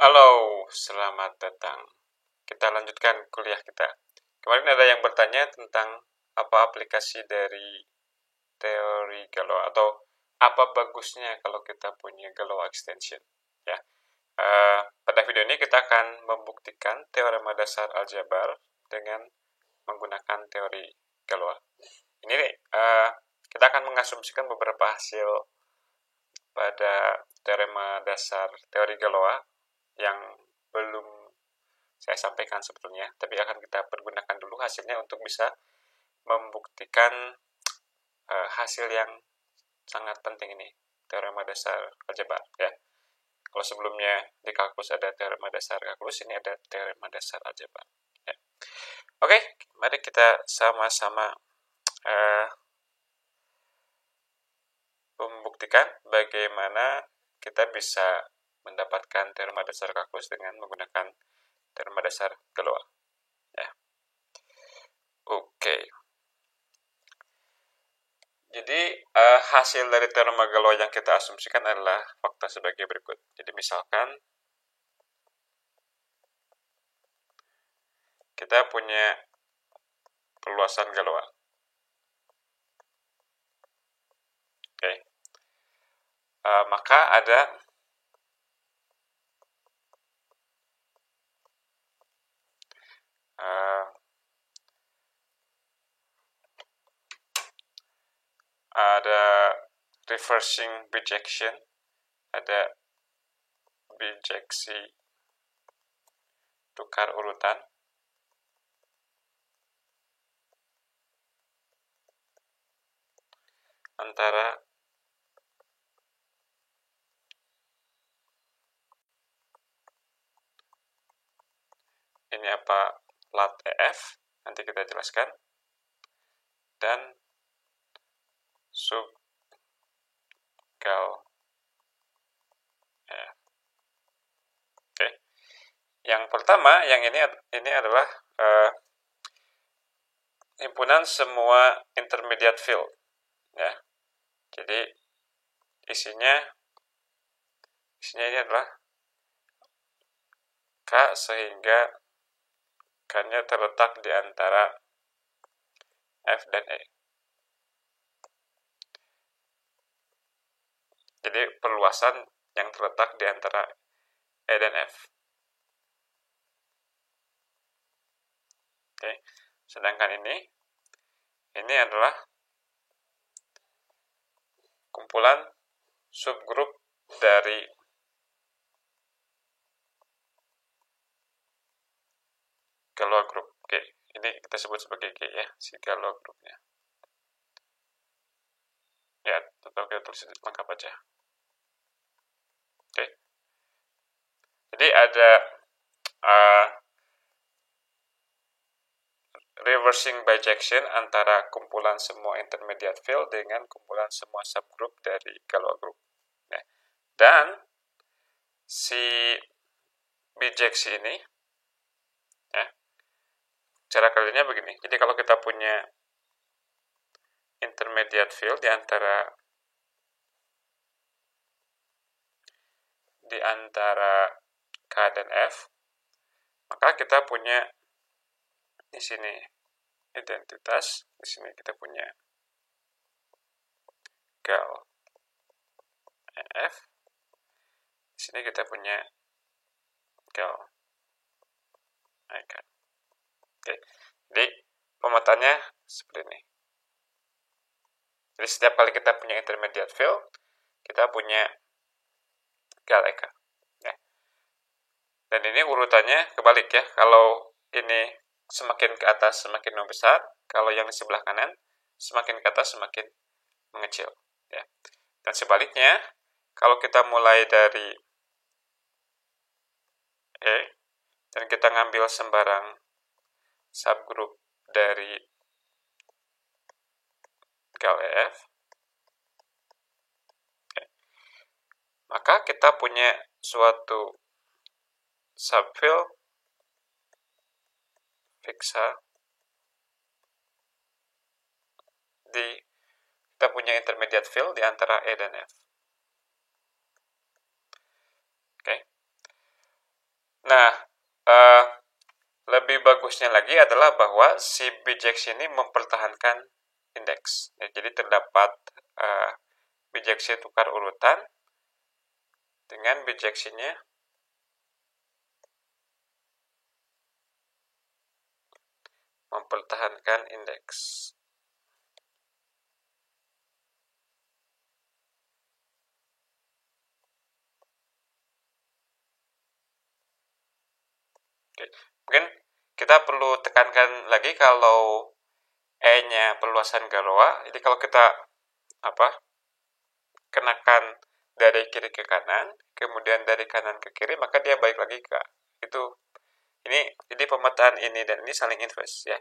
Halo, selamat datang. Kita lanjutkan kuliah kita. Kemarin ada yang bertanya tentang apa aplikasi dari teori Galois atau apa bagusnya kalau kita punya Galois extension. Ya, pada video ini kita akan membuktikan teorema dasar aljabar dengan menggunakan teori Galois. Ini kita akan mengasumsikan beberapa hasil pada teorema dasar teori Galois yang belum saya sampaikan sebetulnya, tapi akan kita pergunakan dulu hasilnya untuk bisa membuktikan hasil yang sangat penting ini, teorema dasar aljabar ya. Kalau sebelumnya di kalkulus ada teorema dasar kalkulus, ini ada teorema dasar aljabar ya. Oke, mari kita sama-sama membuktikan bagaimana kita bisa mendapatkan teorema dasar kalkulus dengan menggunakan teorema dasar Galois ya. Oke. Jadi hasil dari teorema Galois yang kita asumsikan adalah fakta sebagai berikut. Jadi misalkan kita punya perluasan Galois. Oke. Maka ada reversing bijection, ada bijeksi tukar urutan, antara ini apa lat EF, nanti kita jelaskan, dan sub gal F. Oke. Yang pertama, yang ini adalah himpunan semua intermediate field ya. Jadi isinya ini adalah K sehingga K-nya terletak di antara F dan E. Jadi perluasan yang terletak di antara E dan F. Oke. Sedangkan ini adalah kumpulan subgrup dari Galois group. Oke, ini kita sebut sebagai G ya, si Galois grupnya. Ya, atau kita tulis lengkap aja. Oke. Jadi ada reversing bijection antara kumpulan semua intermediate field dengan kumpulan semua subgroup dari Galois group. Nah, dan si bijeksi ini ya, cara kerjanya begini. Jadi kalau kita punya intermediate field di antara K dan F, maka kita punya di sini identitas, di sini kita punya gal F, di sini kita punya gal IK. Oke, jadi pemetaannya seperti ini. Jadi setiap kali kita punya intermediate field, kita punya gal IK. Ya. Dan ini urutannya kebalik ya. Kalau ini semakin ke atas semakin membesar, kalau yang di sebelah kanan semakin ke atas semakin mengecil ya. Dan sebaliknya, kalau kita mulai dari E dan kita ngambil sembarang subgroup dari gal EF, maka kita punya suatu subfield fixa kita punya intermediate field di antara E dan F. Oke. Nah, lebih bagusnya lagi adalah bahwa si bijeksi ini mempertahankan indeks. Ya, jadi terdapat bijeksi tukar urutan dengan bijeksinya mempertahankan indeks. Oke. Mungkin kita perlu tekankan lagi kalau E-nya perluasan Galois. Jadi kalau kita kenakan dari kiri ke kanan, kemudian dari kanan ke kiri, maka dia balik lagi ke itu. Ini jadi pemetaan ini dan ini saling inverse ya.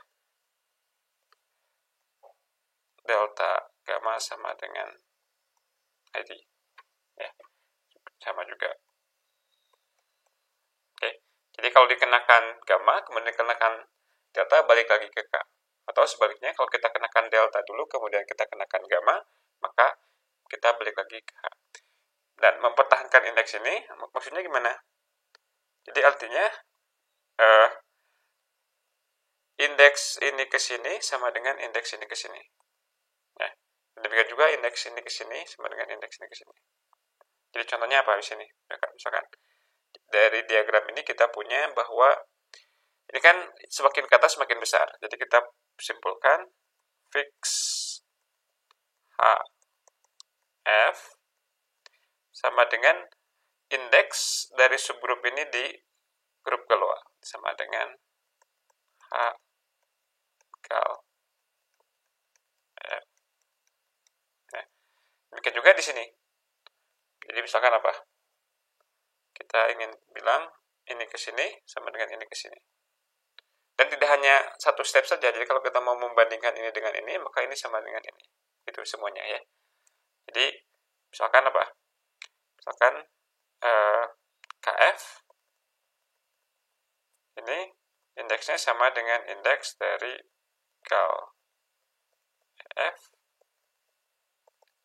Delta gamma sama dengan ID ya, sama juga. Oke, jadi kalau dikenakan gamma kemudian dikenakan delta balik lagi ke K, atau sebaliknya kalau kita kenakan delta dulu kemudian kita kenakan gamma maka kita balik lagi ke H. Dan mempertahankan indeks ini maksudnya gimana? Jadi artinya indeks ini ke sini sama dengan indeks ini ke sini. Ya. Demikian juga indeks ini ke sini sama dengan indeks ini ke sini. Jadi contohnya apa di sini? Misalkan dari diagram ini kita punya bahwa ini kan semakin ke atas semakin besar. Jadi kita simpulkan fix HF sama dengan indeks dari subgrup ini di grup Galois sama dengan H gal F. Nah, demikian juga di sini. Jadi misalkan apa? Kita ingin bilang ini ke sini sama dengan ini ke sini. Dan tidak hanya satu step saja. Jadi kalau kita mau membandingkan ini dengan ini, maka ini sama dengan ini. Itu semuanya ya. Jadi misalkan apa? Misalkan KF ini indeksnya sama dengan indeks dari gal F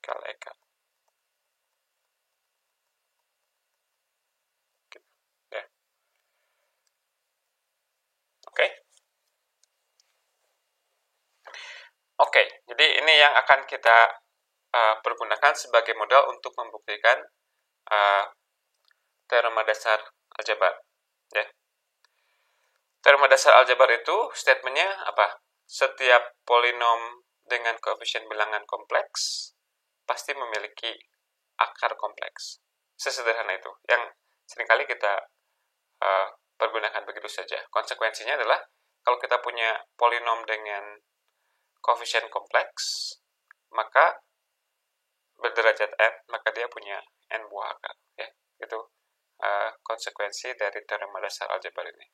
gal EK. Ya. Oke, jadi ini yang akan kita pergunakan sebagai modal untuk membuktikan teorema dasar aljabar. Ya. Teorema dasar aljabar itu statementnya apa? Setiap polinom dengan koefisien bilangan kompleks pasti memiliki akar kompleks. Sesederhana itu. Yang seringkali kita pergunakan begitu saja. Konsekuensinya adalah kalau kita punya polinom dengan koefisien kompleks, maka berderajat n, maka dia punya n buah akar. Ya, itu konsekuensi dari teorema dasar aljabar ini.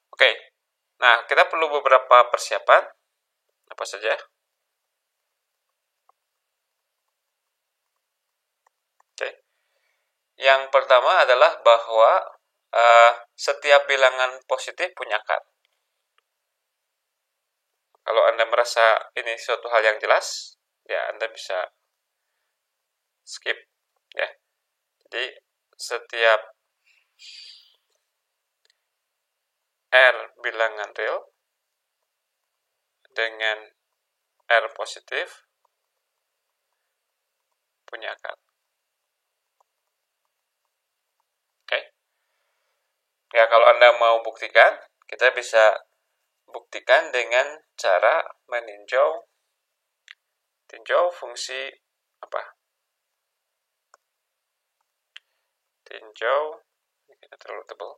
Oke, nah kita perlu beberapa persiapan. Apa saja? Oke, yang pertama adalah bahwa setiap bilangan positif punya akar. Kalau Anda merasa ini suatu hal yang jelas, ya Anda bisa skip ya. Jadi setiap R bilangan real dengan R positif punya akar. Oke. Ya, kalau Anda mau buktikan, kita bisa buktikan dengan cara meninjau fungsi apa? Tinjau, ini terlalu tebal.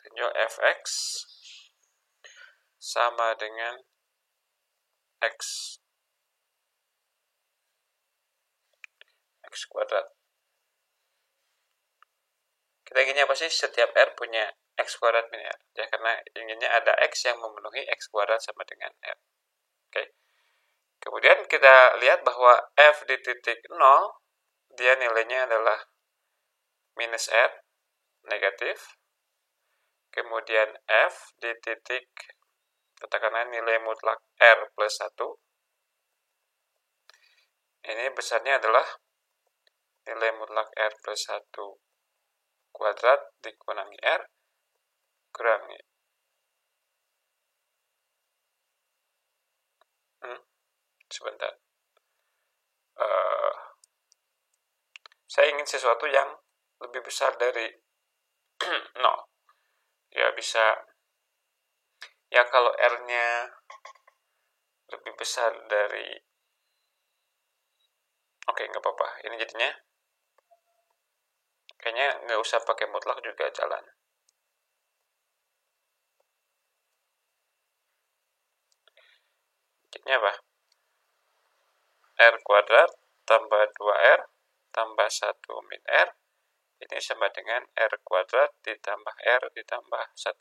Tinjau fx sama dengan x kuadrat. Kita inginnya apa sih? Setiap R punya x kuadrat min R. Ya, karena inginnya ada x yang memenuhi x kuadrat sama dengan R. Oke. Kemudian kita lihat bahwa f di titik 0, dia nilainya adalah minus R, negatif. Kemudian f di titik, katakanlah nilai mutlak R plus 1, ini besarnya adalah nilai mutlak R plus 1 kuadrat dikurangi R kurangi sebentar. Saya ingin sesuatu yang lebih besar dari 0. Ya bisa, ya kalau R-nya lebih besar dari, oke, nggak apa-apa. Ini jadinya kayaknya nggak usah pakai mutlak juga jalan. Jadinya apa? R kuadrat tambah 2R tambah 1 min R ini sama dengan R kuadrat ditambah R ditambah 1.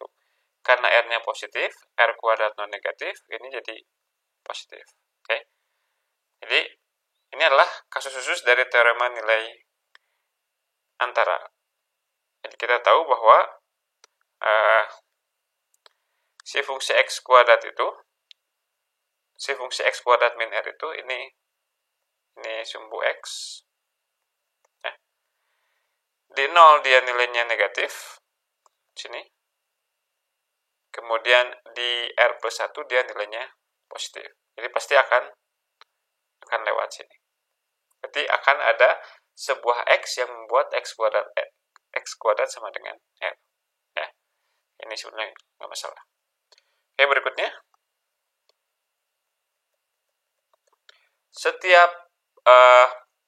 Karena R-nya positif, R kuadrat non negatif, ini jadi positif. Oke. Jadi ini adalah kasus khusus dari teorema nilai antara. Jadi kita tahu bahwa si fungsi X kuadrat itu, si fungsi X kuadrat min R itu ini sumbu X. Di 0 dia nilainya negatif, sini. Kemudian di R plus 1 dia nilainya positif. Jadi pasti akan lewat sini. Berarti akan ada sebuah X yang membuat X kuadrat sama dengan R. Ya. Ini sebenarnya nggak masalah. Oke, berikutnya. Setiap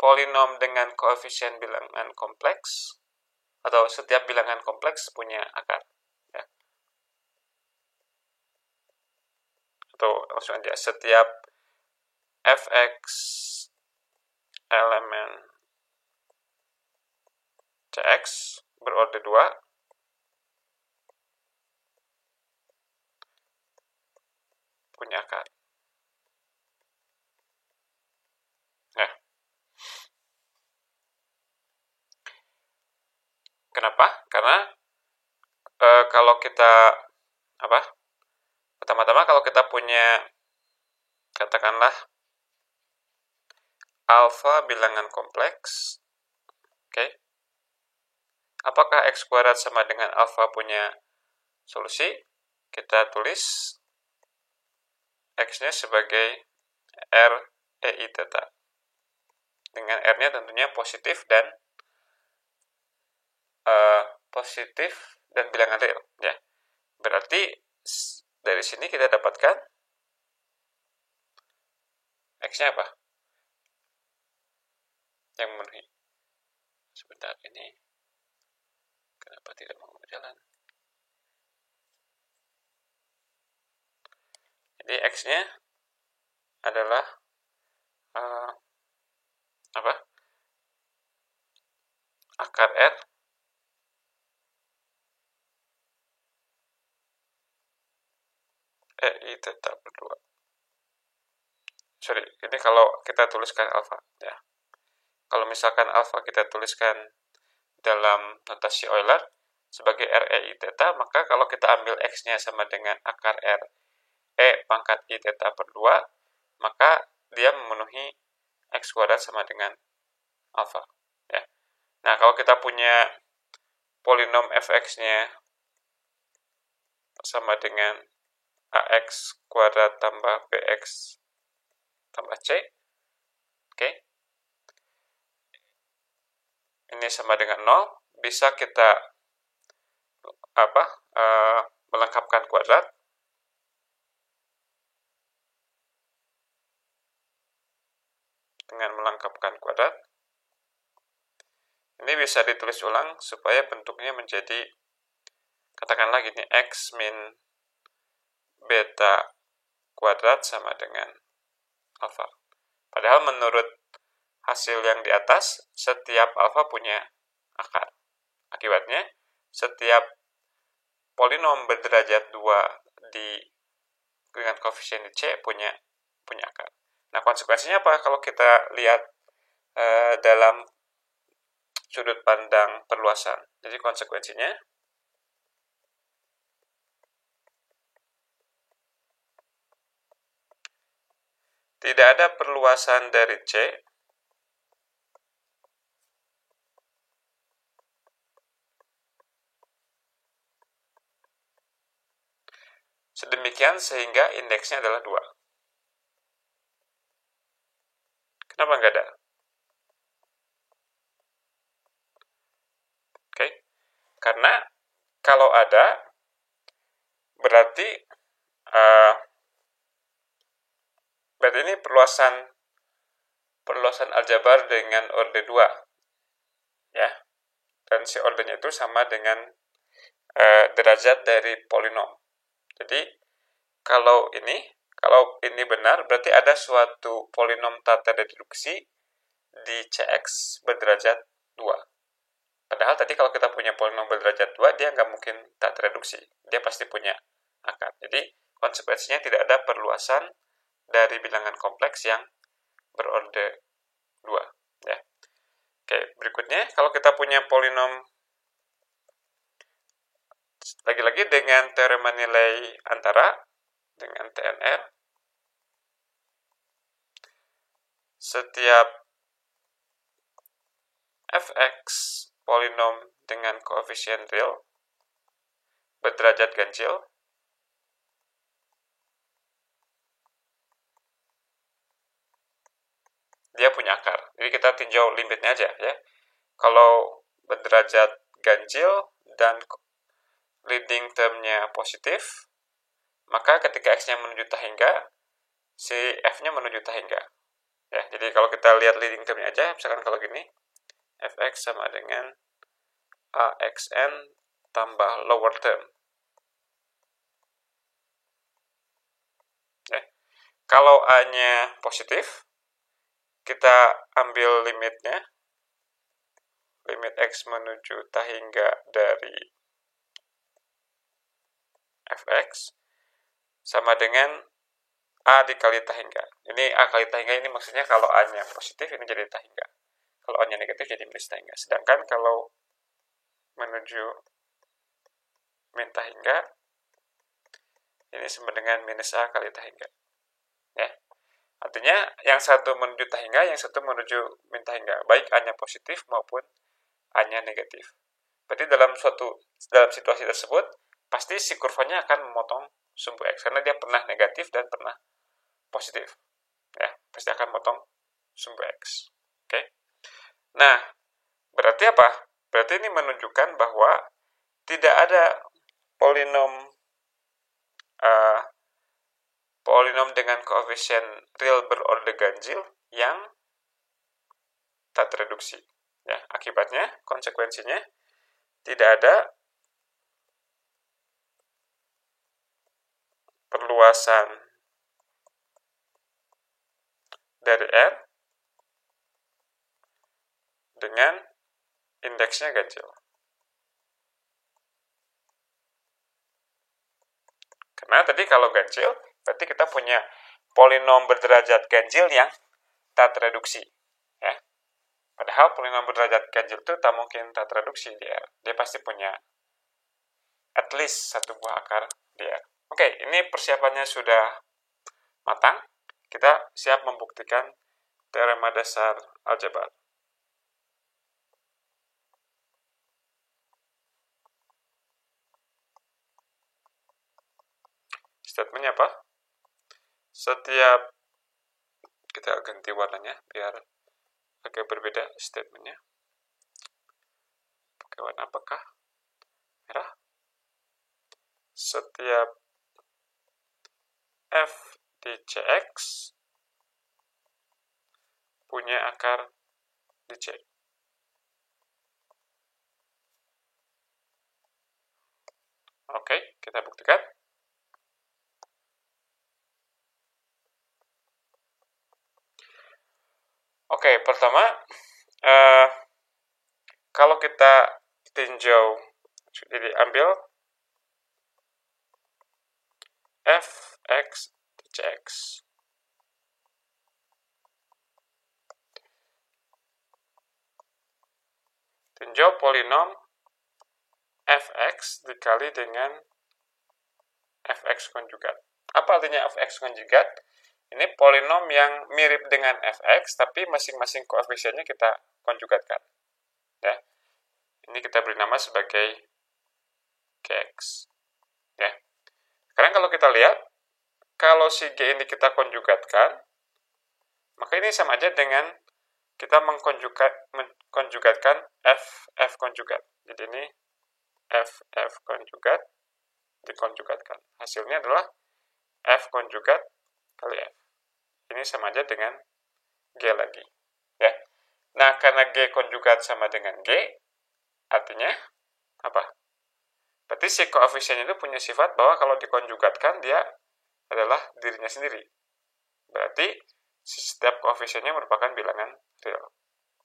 polinom dengan koefisien bilangan kompleks atau setiap bilangan kompleks punya akar. Ya. Atau langsung aja, setiap fx elemen cx berorder 2 punya akar. Nah, kenapa? Karena kalau kita pertama-tama kalau kita punya katakanlah alfa bilangan kompleks, oke? Apakah x kuadrat sama dengan alfa punya solusi? Kita tulis x-nya sebagai r ei theta. Dengan r-nya tentunya positif dan bilangan real, ya. Berarti dari sini kita dapatkan x-nya apa? Yang memenuhi. Sebentar, ini kenapa tidak mau berjalan? Jadi x-nya adalah akar R ei theta per 2. Sorry, ini kalau kita tuliskan alfa, ya. Kalau misalkan alfa kita tuliskan dalam notasi Euler sebagai r ei theta, maka kalau kita ambil x-nya sama dengan akar r e pangkat i theta per 2, maka dia memenuhi x kuadrat sama dengan alfa, ya. Nah, kalau kita punya polinom fx-nya sama dengan ax kuadrat tambah bx tambah c, oke. Ini sama dengan 0, bisa kita melengkapkan kuadrat. Dengan melengkapkan kuadrat, ini bisa ditulis ulang supaya bentuknya menjadi, katakanlah gini, x min beta kuadrat sama dengan alfa. Padahal menurut hasil yang di atas, setiap alfa punya akar. Akibatnya, setiap polinom berderajat 2 dengan koefisien di C punya akar. Nah, konsekuensinya apa kalau kita lihat dalam sudut pandang perluasan? Jadi konsekuensinya tidak ada perluasan dari C sedemikian sehingga indeksnya adalah 2. Kenapa nggak ada? Oke, karena kalau ada, berarti ini perluasan aljabar dengan orde 2, ya. Dan si ordenya itu sama dengan derajat dari polinom. Jadi kalau ini benar, berarti ada suatu polinom tata reduksi di Cx berderajat 2. Padahal tadi kalau kita punya polinom berderajat 2, dia nggak mungkin tata reduksi. Dia pasti punya akar. Jadi konsekuensinya tidak ada perluasan dari bilangan kompleks yang berorde 2. Ya. Oke, berikutnya kalau kita punya polinom, lagi-lagi dengan teorema nilai antara, dengan TNR, setiap fx polinom dengan koefisien real berderajat ganjil dia punya akar. Jadi kita tinjau limitnya aja ya. Kalau berderajat ganjil dan leading termnya positif, maka ketika x-nya menuju tahingga, si f-nya menuju tahingga. Ya, jadi kalau kita lihat leading termnya aja, misalkan kalau gini, fx sama dengan axn tambah lower term. Ya. Kalau a-nya positif, kita ambil limitnya, limit x menuju tahingga dari fx sama dengan a dikali tahingga. Ini a kali tahingga ini maksudnya kalau a-nya positif ini jadi tahingga. Kalau a-nya negatif jadi minus tahingga. Sedangkan kalau menuju min tahingga ini sama dengan minus a kali tahingga. Ya. Artinya yang satu menuju tahingga, yang satu menuju min tahingga, baik a-nya positif maupun a-nya negatif. Berarti dalam situasi tersebut pasti si kurvanya akan memotong sumbu x karena dia pernah negatif dan pernah positif. Ya, pasti akan memotong sumbu x. Oke. Nah, berarti apa? Berarti ini menunjukkan bahwa tidak ada polinom dengan koefisien real berorde ganjil yang tak tereduksi. Ya, akibatnya, konsekuensinya tidak ada perluasan dari R dengan indeksnya ganjil. Karena tadi kalau ganjil, berarti kita punya polinom berderajat ganjil yang tak tereduksi. Ya. Padahal polinom berderajat ganjil itu tak mungkin tak tereduksi di R. Dia pasti punya at least satu buah akar di R. Oke, ini persiapannya sudah matang. Kita siap membuktikan teorema dasar aljabar. Statementnya apa? Setiap, kita ganti warnanya biar agak berbeda statementnya. Pakai warna apakah? Merah. Setiap f di Cx punya akar di C. Oke, kita buktikan. Oke, pertama, kalau kita tinjau, jadi ambil fx di Cx. Tinjau polinom fx dikali dengan fx konjugat. Apa artinya fx konjugat? Ini polinom yang mirip dengan fx, tapi masing-masing koefisiennya kita konjugatkan. Ya. Ini kita beri nama sebagai kx. Ya. Sekarang kalau kita lihat, kalau si G ini kita konjugatkan, maka ini sama aja dengan kita mengkonjugatkan F konjugat. Jadi ini F konjugat dikonjugatkan. Hasilnya adalah F konjugat kali F. Ini sama aja dengan G lagi. Ya. Nah, karena G konjugat sama dengan G, artinya apa? Berarti si koefisien itu punya sifat bahwa kalau dikonjugatkan dia adalah dirinya sendiri. Berarti setiap koefisiennya merupakan bilangan real.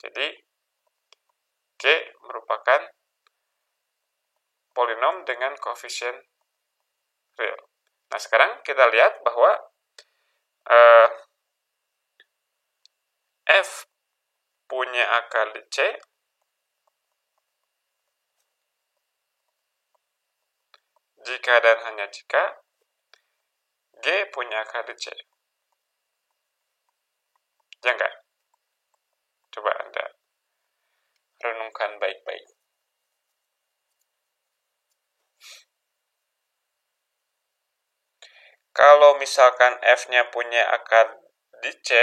Jadi G merupakan polinom dengan koefisien real. Nah, sekarang kita lihat bahwa F punya akar di C jika dan hanya jika G punya akar di C. Ya enggak? Coba Anda renungkan baik-baik. Kalau misalkan F-nya punya akar di C,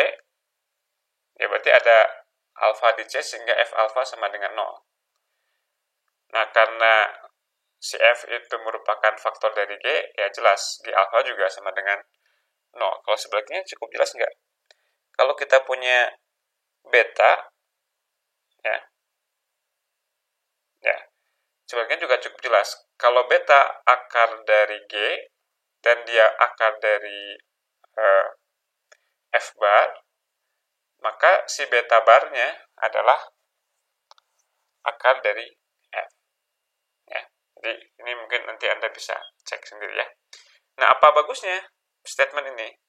ya berarti ada alfa di C sehingga F alfa sama dengan 0. Nah, karena si F itu merupakan faktor dari G, ya jelas G alfa juga sama dengan 0. Kalau sebaliknya cukup jelas enggak? Kalau kita punya beta, ya, sebaliknya juga cukup jelas. Kalau beta akar dari G, dan dia akar dari F bar, maka si beta barnya adalah akar dari F. Ya, jadi ini mungkin nanti Anda bisa cek sendiri ya. Nah, apa bagusnya statement ini?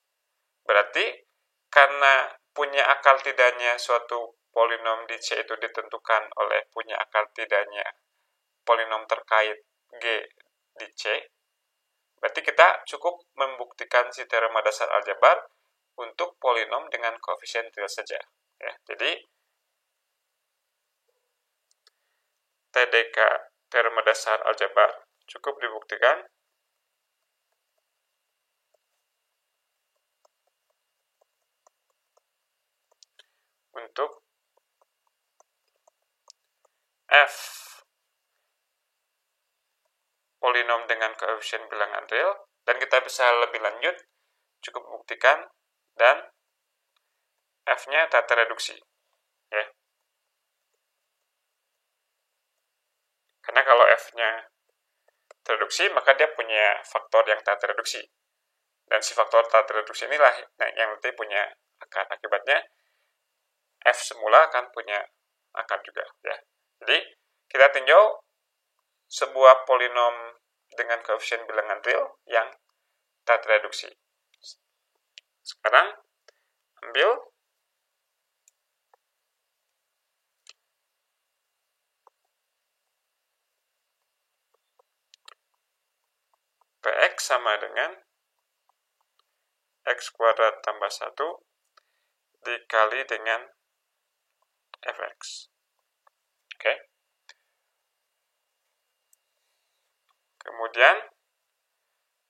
Berarti karena punya akar tidaknya suatu polinom di C itu ditentukan oleh punya akar tidaknya polinom terkait G di C, berarti kita cukup membuktikan si teorema dasar aljabar untuk polinom dengan koefisien real saja. Ya, jadi TDK teorema dasar aljabar cukup dibuktikan untuk F polinom dengan koefisien bilangan real, dan kita bisa lebih lanjut cukup buktikan dan F-nya tak tereduksi. Ya. Karena kalau F-nya tereduksi, maka dia punya faktor yang tak tereduksi. Dan si faktor tak tereduksi inilah yang nanti punya akar. Akibatnya F semula akan punya akar juga. Ya. Jadi kita tinjau sebuah polinom dengan koefisien bilangan real yang tak tereduksi. Sekarang ambil Px sama dengan X kuadrat tambah 1 dikali dengan Fx. Oke. Kemudian,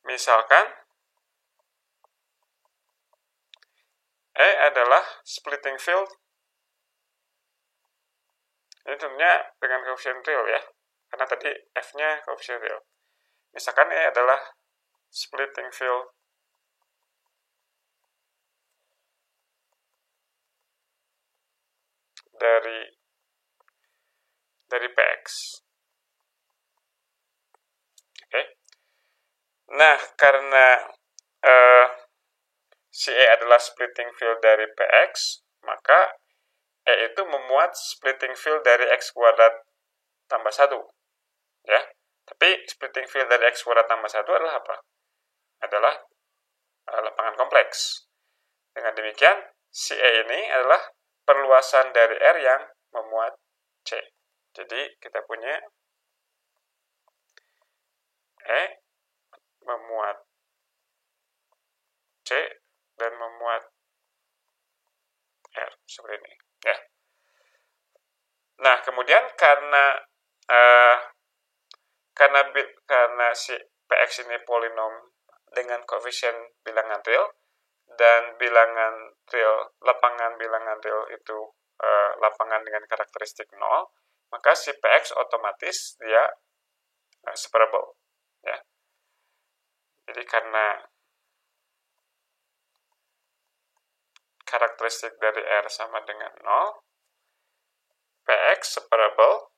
misalkan E adalah splitting field. Ini tentunya dengan koefisien real ya, karena tadi F-nya koefisien real. Misalkan E adalah splitting field dari Px. Oke. Nah, karena si E adalah splitting field dari Px, maka E itu memuat splitting field dari X kuadrat tambah 1. Ya. Tapi splitting field dari X kuadrat tambah 1 adalah apa? Adalah lapangan kompleks. Dengan demikian, si E ini adalah perluasan dari R yang memuat C. Jadi, kita punya E memuat C dan memuat R. Seperti ini. Ya. Nah, kemudian karena si Px ini polinom dengan koefisien bilangan real, dan bilangan real, lapangan bilangan real itu lapangan dengan karakteristik 0, maka si Px otomatis dia separable, ya. Jadi karena karakteristik dari R sama dengan 0, Px separable,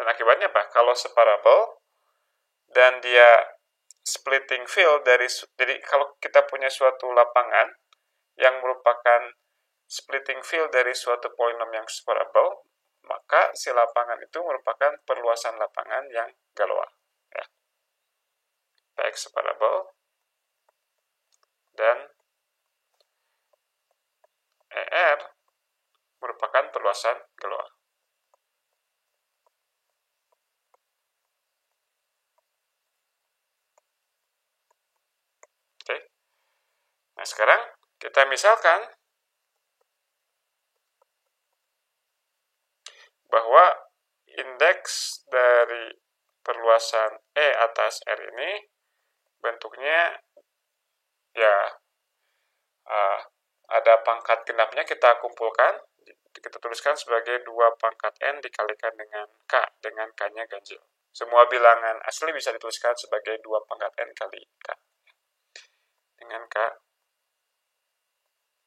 dan akibatnya apa? Kalau separable dan dia splitting field jadi kalau kita punya suatu lapangan yang merupakan splitting field dari suatu polinom yang separable, maka si lapangan itu merupakan perluasan lapangan yang Galois, ya. Px separable dan ER merupakan perluasan Galois. Oke. Nah, sekarang kita misalkan bahwa indeks dari perluasan E atas R ini bentuknya ya ada pangkat genapnya, kita kumpulkan, kita tuliskan sebagai 2 pangkat N dikalikan dengan K, dengan K-nya ganjil. Semua bilangan asli bisa dituliskan sebagai 2 pangkat N kali K, dengan K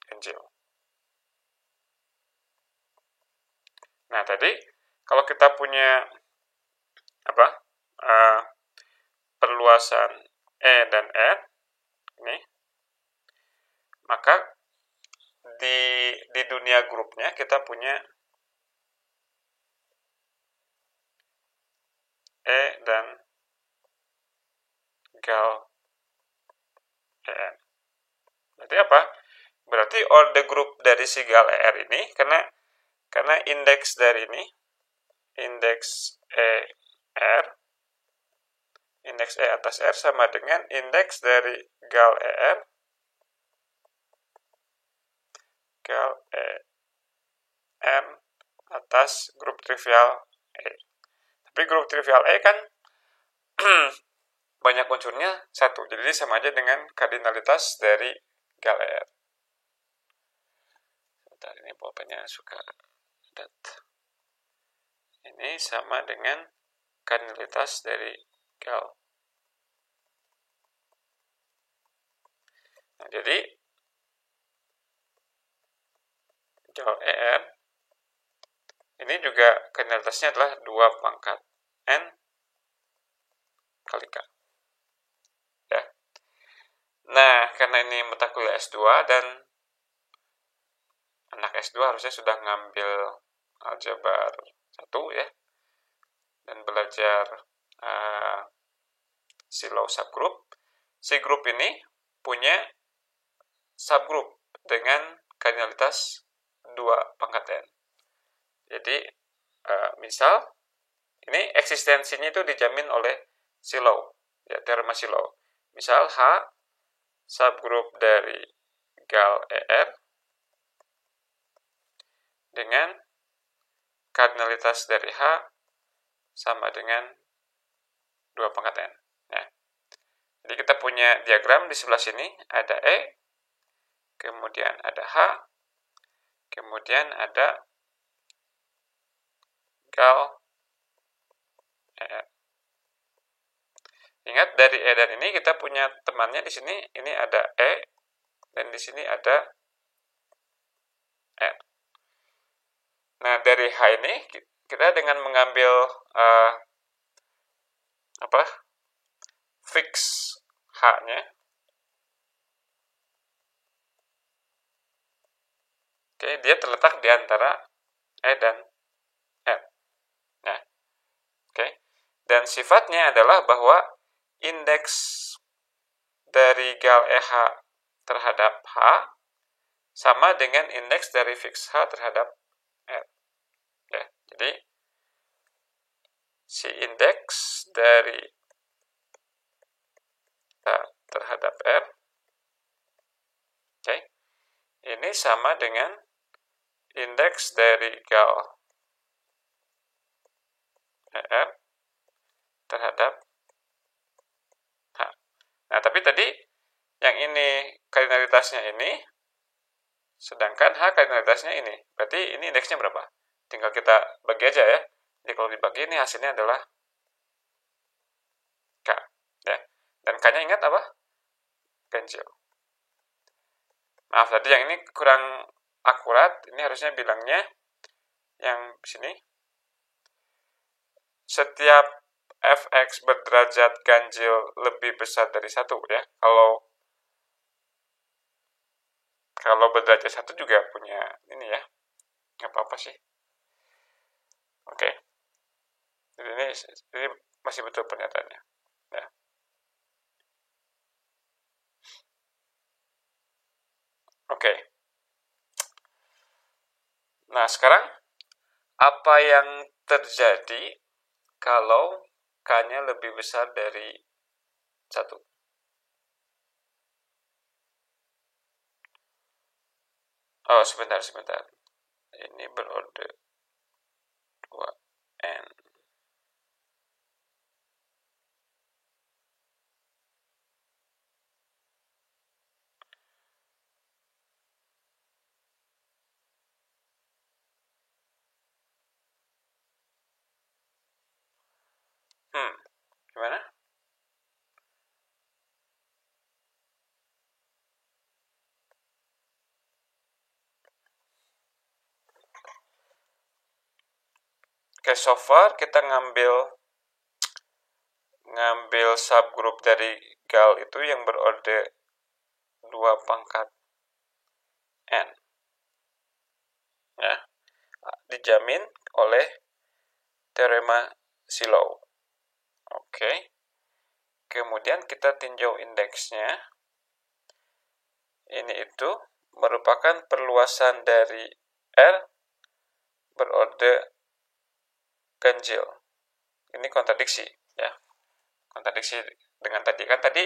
ganjil. Nah, tadi kalau kita punya perluasan E dan R ini, maka di dunia grupnya kita punya E dan gal ER. Berarti apa? Berarti order group dari si gal ER ini, karena indeks dari ini, indeks ER, indeks E atas R sama dengan indeks dari gal ER, gal ER atas grup trivial E. Tapi grup trivial E kan banyak unsurnya 1, jadi sama aja dengan kardinalitas dari gal ER. Bentar, ini pulpennya suka dat. Ini sama dengan kardinalitas dari gal. Nah, jadi gal ER ini juga kardinalitasnya adalah 2 pangkat N kali K. Ya. Nah, karena ini mata kuliah S2 dan anak S2 harusnya sudah ngambil aljabar 1, ya, dan belajar silo subgroup. Si grup ini punya subgroup dengan kardinalitas 2 pangkat N. Jadi misal ini eksistensinya itu dijamin oleh silo, ya, teorema silo. Misal H subgroup dari gal ER dengan kardinalitas dari H sama dengan 2 pangkat N, ya. Jadi kita punya diagram di sebelah sini, ada E, kemudian ada H, kemudian ada gal ER. Ingat, dari E dan ini kita punya temannya di sini, ini ada E dan di sini ada R. Nah, dari H ini kita dengan mengambil fix H-nya, oke, dia terletak di antara E dan R. Nah, oke. Dan sifatnya adalah bahwa indeks dari gal EH terhadap H sama dengan indeks dari fix H terhadap R. Ya, jadi si indeks dari H terhadap R, oke, ini sama dengan indeks dari gal ER terhadap H. Nah, tapi tadi yang ini kardinalitasnya ini, sedangkan H kardinalitasnya ini. Berarti ini indeksnya berapa? Tinggal kita bagi aja ya. Jadi kalau dibagi ini hasilnya adalah K. Ya. Dan K-nya ingat apa? Ganjil. Maaf, tadi yang ini kurang akurat. Ini harusnya bilangnya yang sini. Setiap fx berderajat ganjil lebih besar dari 1 ya. Kalau berderajat 1 juga punya ini ya. Nggak apa-apa sih. Oke. Jadi ini masih betul pernyataannya. Ya. Oke. Nah, sekarang apa yang terjadi kalau K-nya lebih besar dari 1? Oh, sebentar. Ini berorder 2N. Gimana? Oke, so far kita ngambil subgroup dari gal itu yang berorder 2 pangkat N. Ya, dijamin oleh teorema Sylow. Oke. Kemudian kita tinjau indeksnya. Ini itu merupakan perluasan dari R berorder ganjil. Ini kontradiksi ya. Kontradiksi dengan tadi kan tadi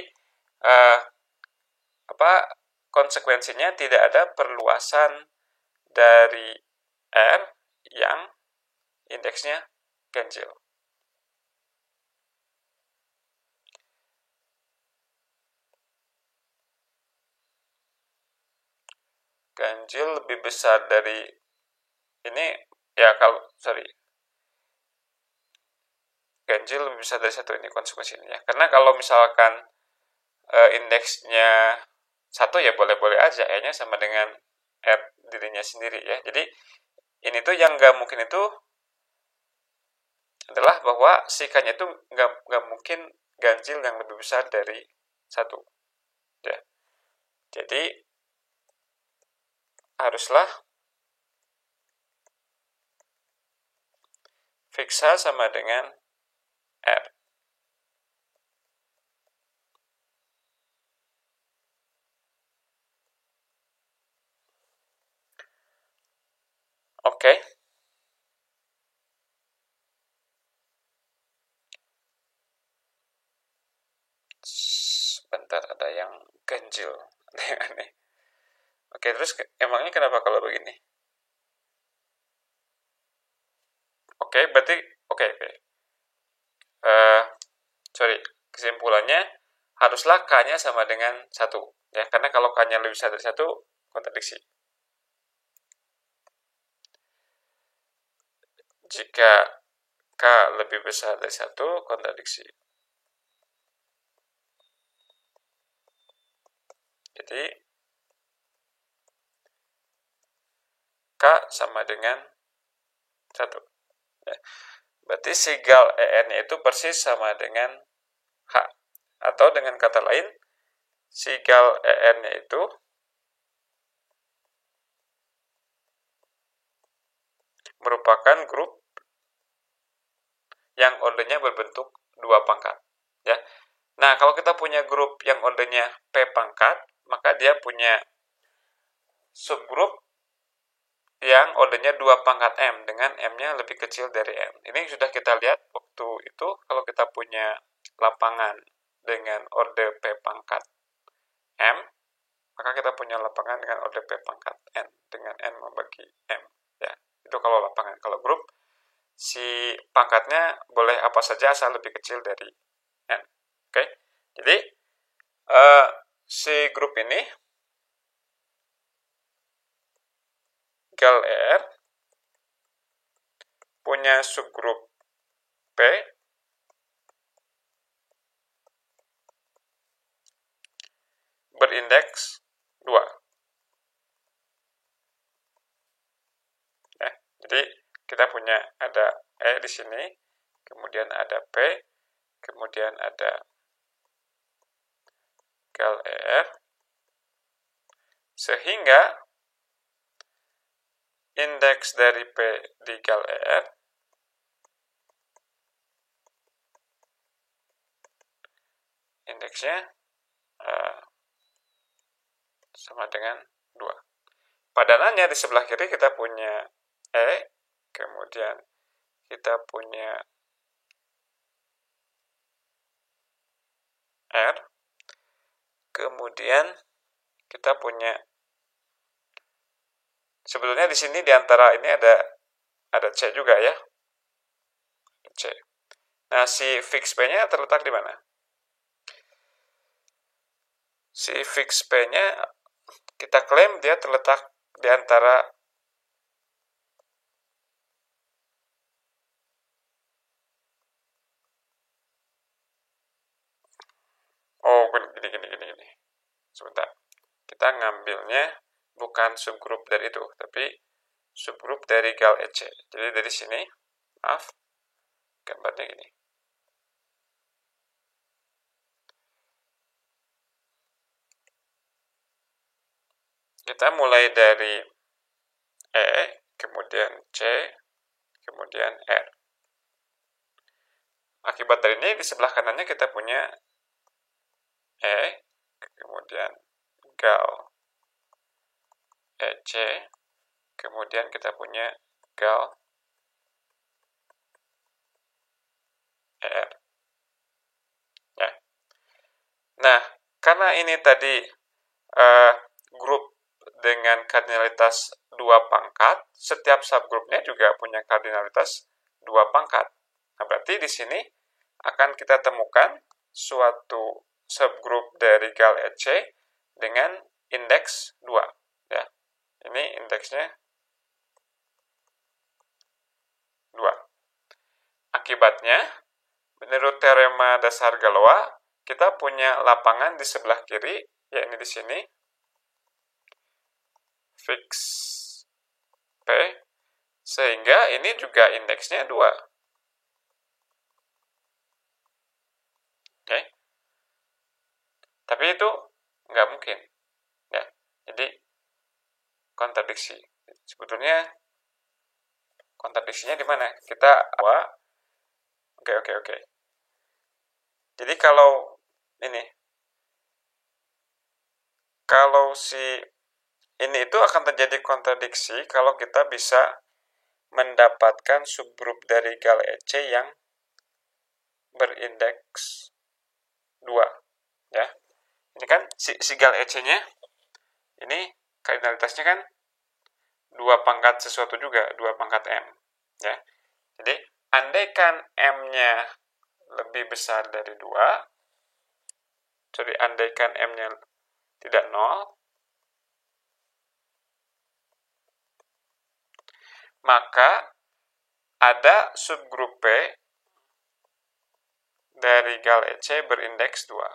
konsekuensinya tidak ada perluasan dari R yang indeksnya ganjil. Ganjil lebih besar dari ini ya, ganjil lebih besar dari 1, ini konsekuensinya ya. Karena kalau misalkan indeksnya 1 ya boleh-boleh aja, E-nya sama dengan R dirinya sendiri ya. Jadi ini tuh yang nggak mungkin itu adalah bahwa si K-nya itu nggak mungkin ganjil yang lebih besar dari 1 ya. Jadi haruslah fixa sama dengan R. Oke. Sebentar, ada yang ganjil, ada yang aneh. Oke, terus emangnya kenapa kalau begini? Oke, berarti oke. Kesimpulannya haruslah K-nya sama dengan 1 ya, karena kalau K-nya lebih besar dari 1 kontradiksi. Jika K lebih besar dari 1 kontradiksi. Jadi K sama dengan 1 ya. Berarti sigal EN itu persis sama dengan H. Atau dengan kata lain, sigal EN itu merupakan grup yang ordernya berbentuk 2 pangkat ya. Nah, kalau kita punya grup yang ordernya P pangkat, maka dia punya subgrup yang ordernya 2 pangkat M dengan M-nya lebih kecil dari M. Ini sudah kita lihat waktu itu kalau kita punya lapangan dengan order P pangkat M, maka kita punya lapangan dengan order P pangkat N dengan N membagi M ya. Itu kalau lapangan. Kalau grup, si pangkatnya boleh apa saja asal lebih kecil dari N. Oke. Jadi Si grup ini gal R punya subgrup P berindeks 2. Ya, jadi kita punya ada E di sini, kemudian ada P, kemudian ada gal R, sehingga indeks dari P di gal R indeksnya sama dengan 2. Padanannya di sebelah kiri kita punya E, kemudian kita punya R, kemudian kita punya, sebetulnya di sini di antara ini ada C juga ya. C. Nah, si fix P-nya terletak di mana? Si fix P-nya kita klaim dia terletak di antara gini. Sebentar. Kita ngambilnya bukan subgrup dari itu, tapi subgrup dari gal EC. Jadi dari sini, maaf, gambarnya gini. Kita mulai dari E, kemudian C, kemudian R. Akibat dari ini, di sebelah kanannya kita punya E, kemudian gal EC, kemudian kita punya gal ER. Ya. Nah, karena ini tadi grup dengan kardinalitas 2 pangkat, setiap subgrupnya juga punya kardinalitas 2 pangkat. Nah, berarti di sini akan kita temukan suatu subgrup dari gal EC dengan indeks 2. Ya. Ini indeksnya 2. Akibatnya, menurut teorema dasar Galois, kita punya lapangan di sebelah kiri, yakni di sini, fix P, sehingga ini juga indeksnya 2. Oke. Tapi itu nggak mungkin. Ya. Jadi, kontradiksi. Sebetulnya, kontradiksinya di mana? Kita Oke. Jadi kalau si ini itu akan terjadi kontradiksi kalau kita bisa mendapatkan subgrup dari gal EC yang berindeks 2. Ya. Ini kan si gal EC-nya ini kardinalitasnya kan 2 pangkat sesuatu juga, 2 pangkat M. Ya. Jadi, andaikan M-nya lebih besar dari 2, andaikan M-nya tidak 0, maka ada subgrup P dari gal EC berindeks 2.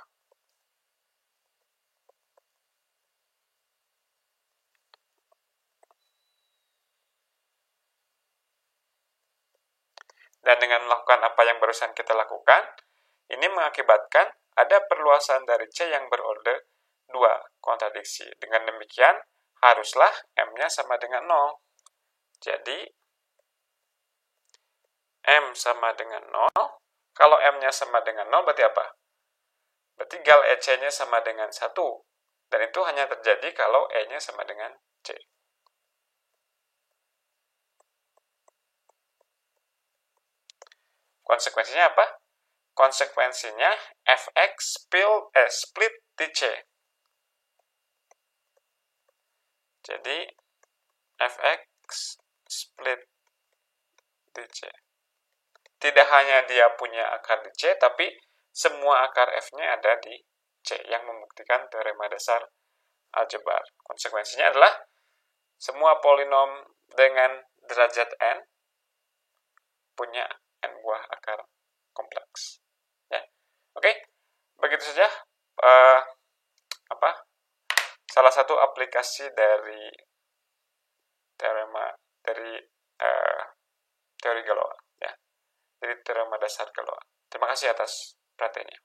Dan dengan melakukan apa yang barusan kita lakukan, ini mengakibatkan ada perluasan dari C yang berorder 2 kontradiksi. Dengan demikian, haruslah M-nya sama dengan 0. Jadi, M sama dengan 0. Kalau M-nya sama dengan 0, berarti apa? Berarti gal EC-nya sama dengan 1. Dan itu hanya terjadi kalau E-nya sama dengan C. Konsekuensinya apa? Konsekuensinya Fx split di C. Jadi, Fx split di C. Tidak hanya dia punya akar di C, tapi semua akar F-nya ada di C yang membuktikan teorema dasar aljabar. Konsekuensinya adalah semua polinom dengan derajat n punya n buah akar kompleks. Ya, oke, begitu saja salah satu aplikasi dari teorema dari teori Galois, ya, dari teorema dasar Galois. Terima kasih atas perhatiannya.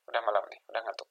Udah malam nih, udah ngantuk.